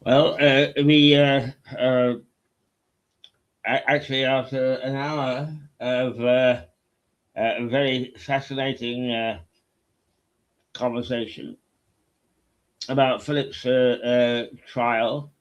Well, we actually, after an hour of a very fascinating conversation about Philip's trial,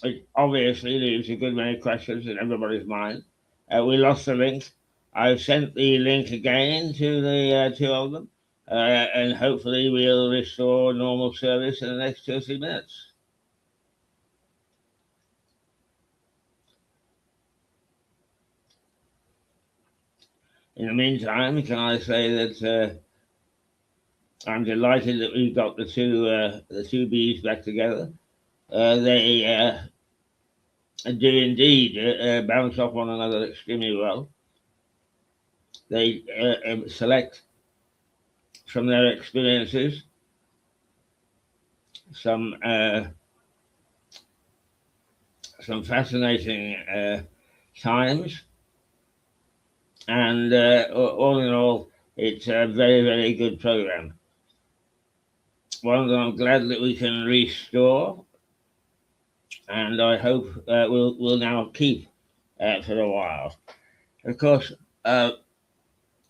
it obviously leaves a good many questions in everybody's mind. We lost the link. I've sent the link again to the two of them, and hopefully we'll restore normal service in the next 2 or 3 minutes. In the meantime, can I say that I'm delighted that we've got the two bees back together. They do indeed bounce off one another extremely well. They select from their experiences some some fascinating times, and all in all, it's a very good program. One that I'm glad that we can restore, and I hope we'll now keep for a while. Of course,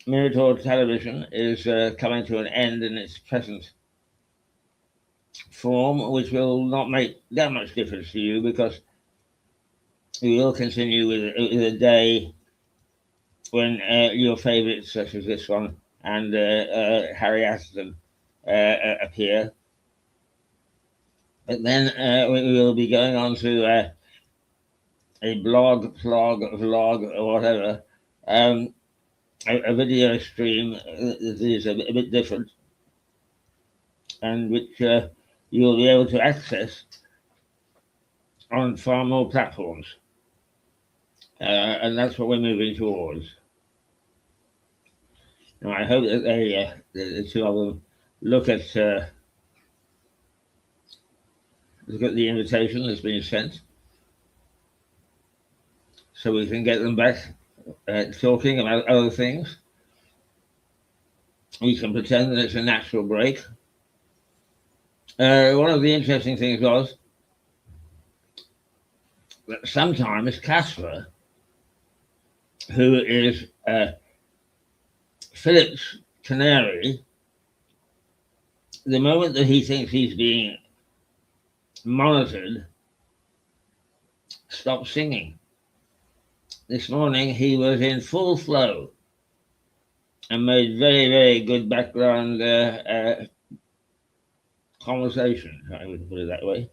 Mirador television is coming to an end in its present form, which will not make that much difference to you because we will continue with a day when your favourites, such as this one and Harry Aston, appear. But then we will be going on to a blog, vlog, or whatever, um, a video stream that is a bit different and which you'll be able to access on far more platforms. And that's what we're moving towards. Now, I hope that the two of them look at look at the invitation that's been sent, so we can get them back talking about other things. We can pretend that it's a natural break. One of the interesting things was that sometimes Casper, who is Philip's canary, the moment that he thinks he's being monitored, stops singing. This morning he was in full flow and made very good background conversation. I would put it that way.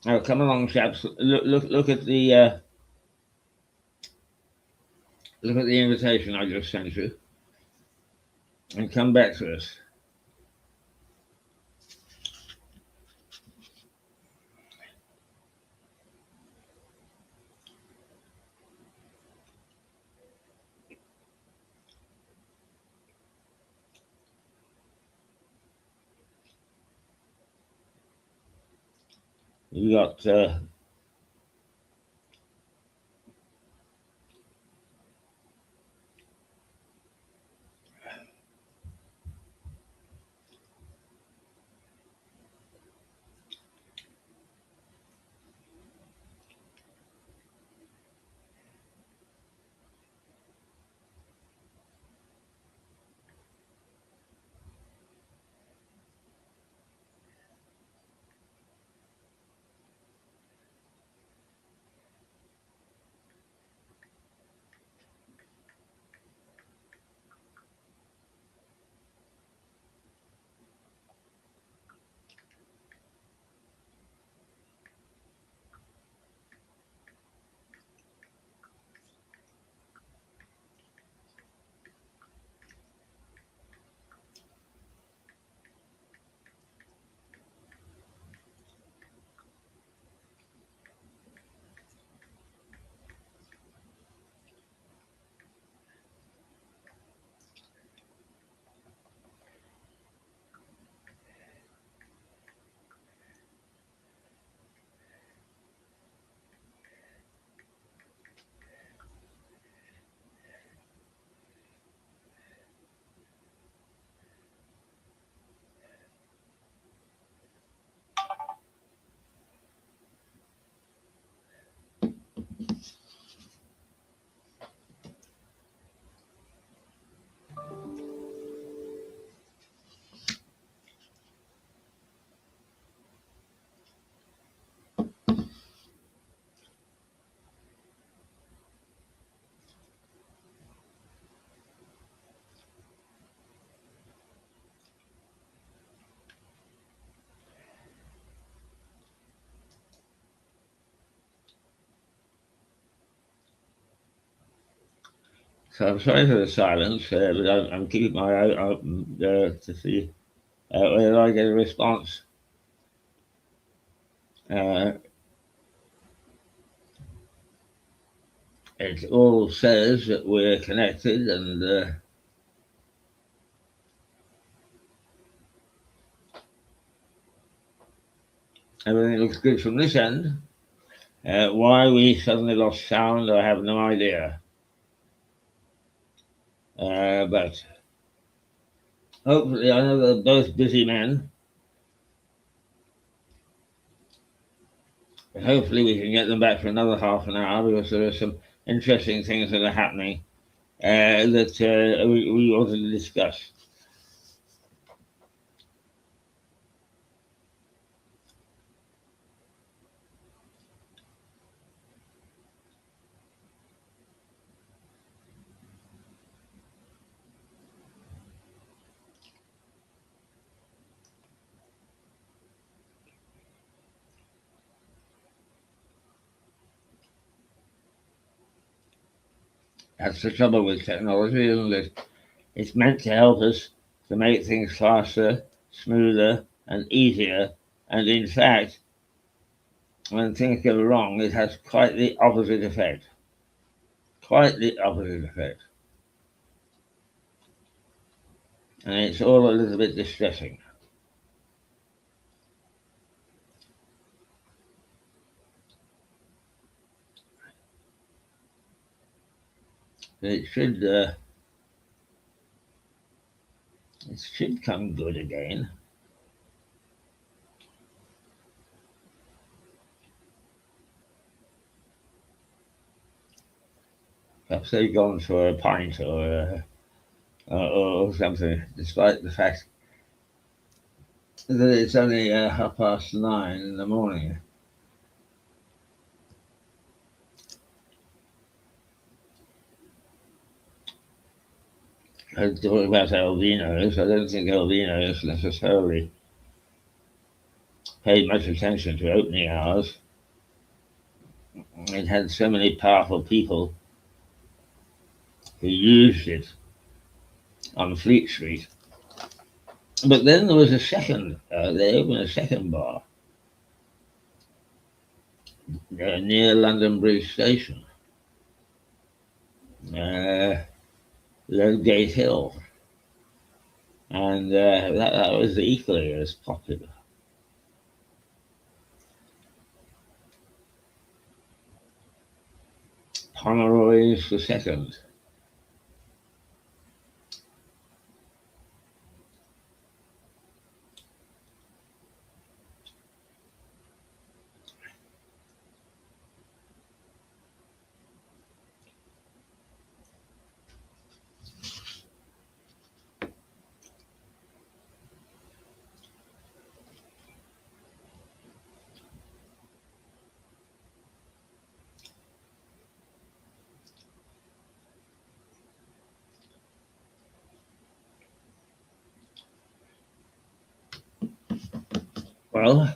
Now, come along, chaps. Look at the look at the invitation I just sent you, and come back to us. You got So I'm sorry for the silence, but I'm keeping my eye open to see whether I get a response. It all says that we're connected and everything looks good from this end. Why we suddenly lost sound, I have no idea. But hopefully, I know they're both busy men. But hopefully, we can get them back for another half an hour because there are some interesting things that are happening that we wanted to discuss. That's the trouble with technology, isn't it? It's meant to help us to make things faster, smoother, and easier. And in fact, when things go wrong, it has quite the opposite effect. Quite the opposite effect. And it's all a little bit distressing. It should come good again. Perhaps they've gone for a pint or something, despite the fact that it's only 9:30 in the morning. I was talking about albinos. I don't think albinos necessarily paid much attention to opening hours. It had so many powerful people who used it on Fleet Street. But then there was a second, they opened a second bar near London Bridge Station, Gate Hill. And that was equally as popular. Pomeroy's the second. Well,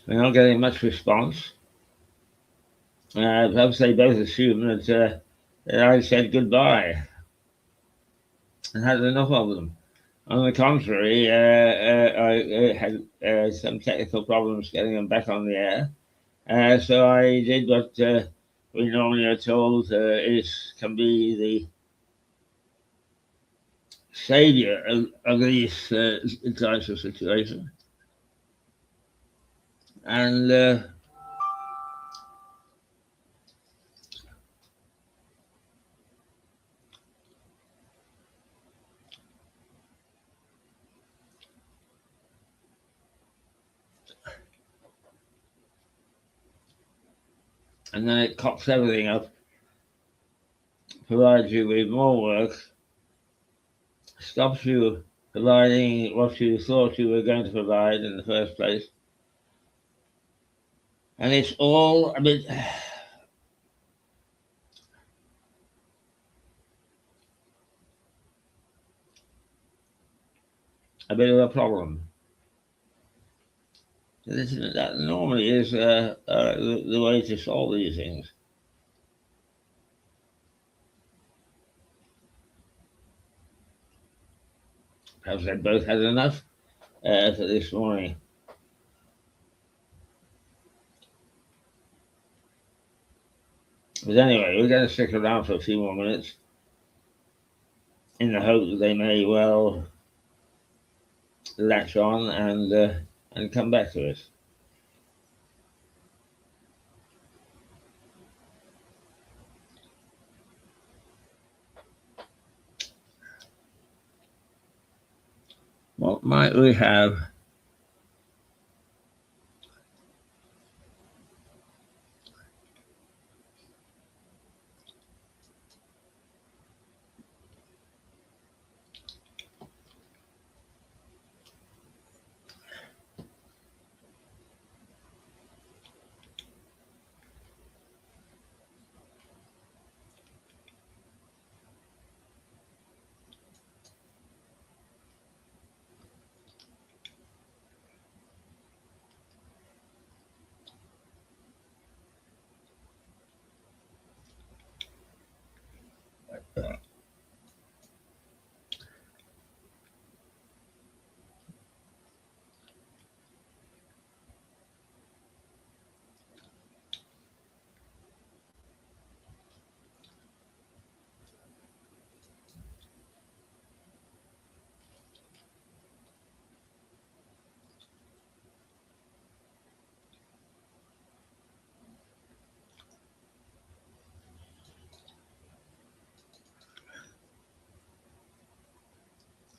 we're not getting much response. Perhaps they both assume that I said goodbye and had enough of them. On the contrary, I had some technical problems getting them back on the air. So I did what we normally are told can be the savior of these types of situations. And then it cocks everything up, provides you with more work, stops you providing what you thought you were going to provide in the first place. And it's all a bit of a problem. That normally is the way to solve these things. Perhaps they both had enough for this morning. But anyway, we're going to stick around for a few more minutes in the hope that they may well latch on and come back to us. What might we have?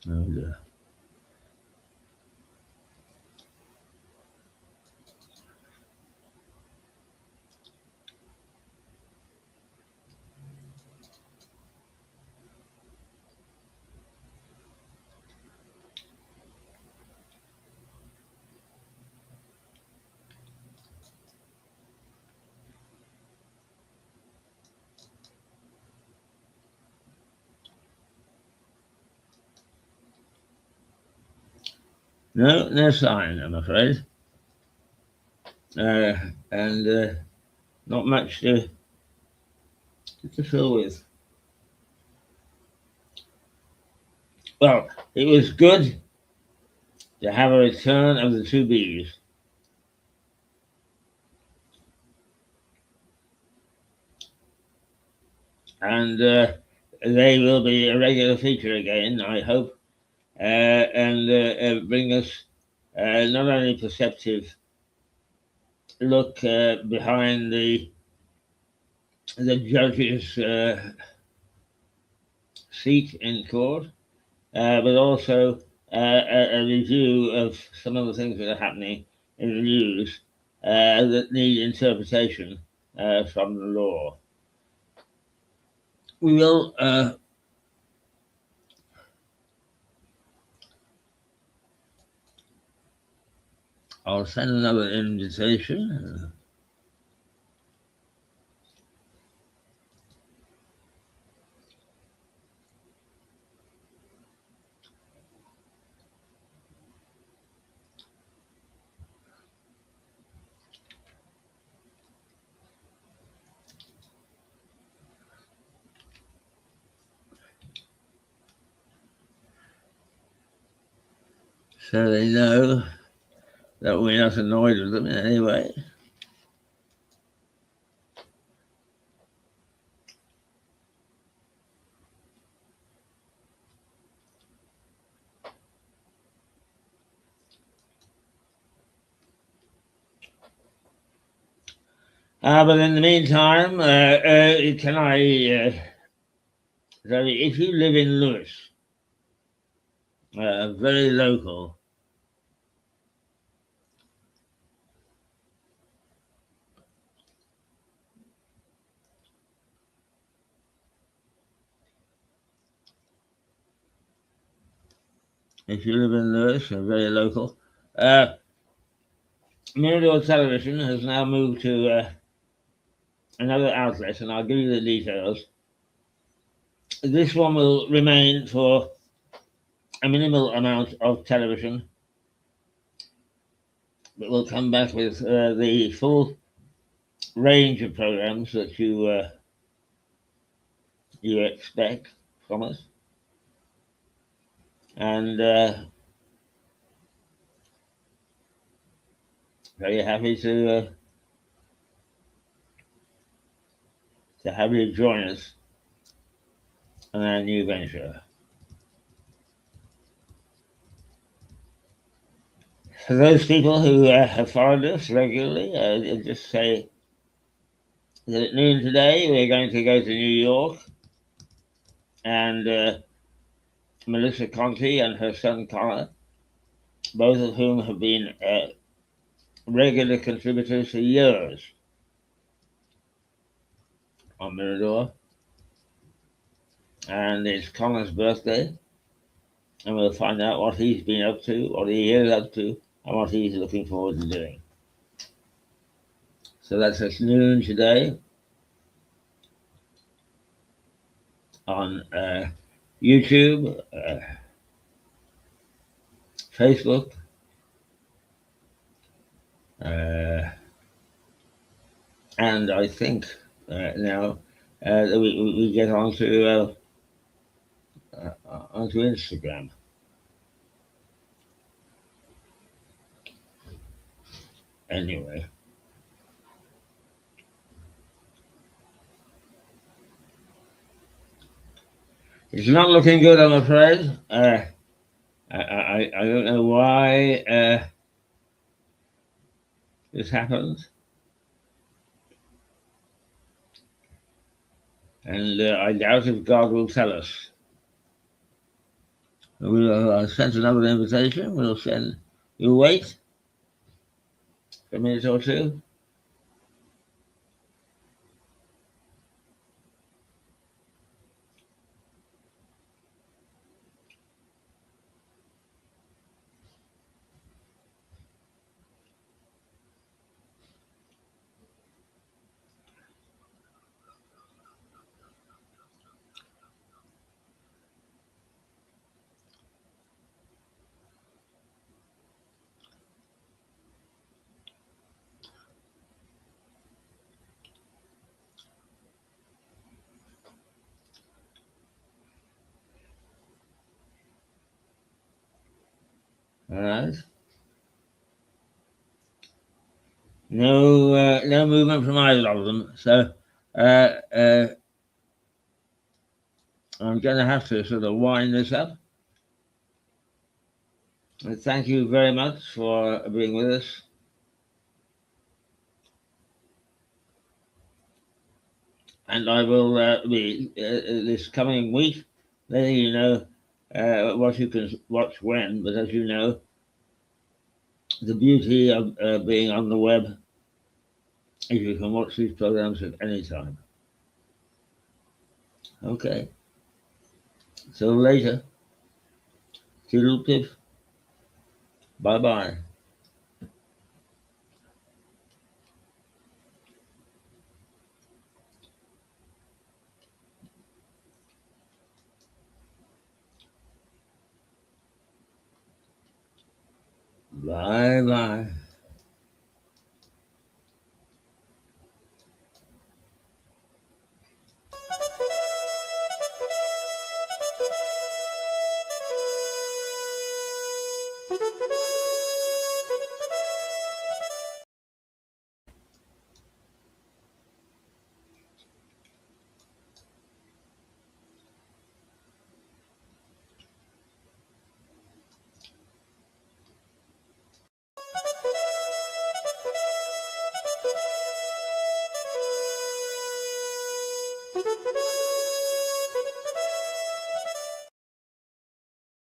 Oh dear. No sign, I'm afraid. And not much to fill with. Well, it was good to have a return of the two bees. And they will be a regular feature again, I hope, and bring us not only perceptive look behind the judge's seat in court, but also a review of some of the things that are happening in the news that need interpretation from the law. We will I'll send another invitation. So they know that we're not annoyed with them in any way. But in the meantime, can I, if you live in Lewis, very local, if you live in Lewis, very local, Mirador Television has now moved to another outlet, and I'll give you the details. This one will remain for a minimal amount of television, but we'll come back with the full range of programs that you expect from us, and very happy to have you join us on our new venture. For those people who have followed us regularly, I'll just say that at noon today we're going to go to New York, and Melissa Conti and her son Connor, both of whom have been regular contributors for years on Mirador. And it's Connor's birthday, and we'll find out what he's been up to, what he is up to, and what he's looking forward to doing. So that's at noon today on YouTube, Facebook, and I think now we get onto Instagram. Anyway, it's not looking good, I'm afraid. I don't know why this happened, and I doubt if God will tell us. We'll send another invitation. We'll wait for a minute or two. All right. No movement from either of them. So I'm going to have to sort of wind this up. Thank you very much for being with us. And I will be this coming week letting you know what you can watch when. But as you know, the beauty of being on the web is you can watch these programs at any time. Okay. So later. Toodle pip. Bye-bye. Bye-bye.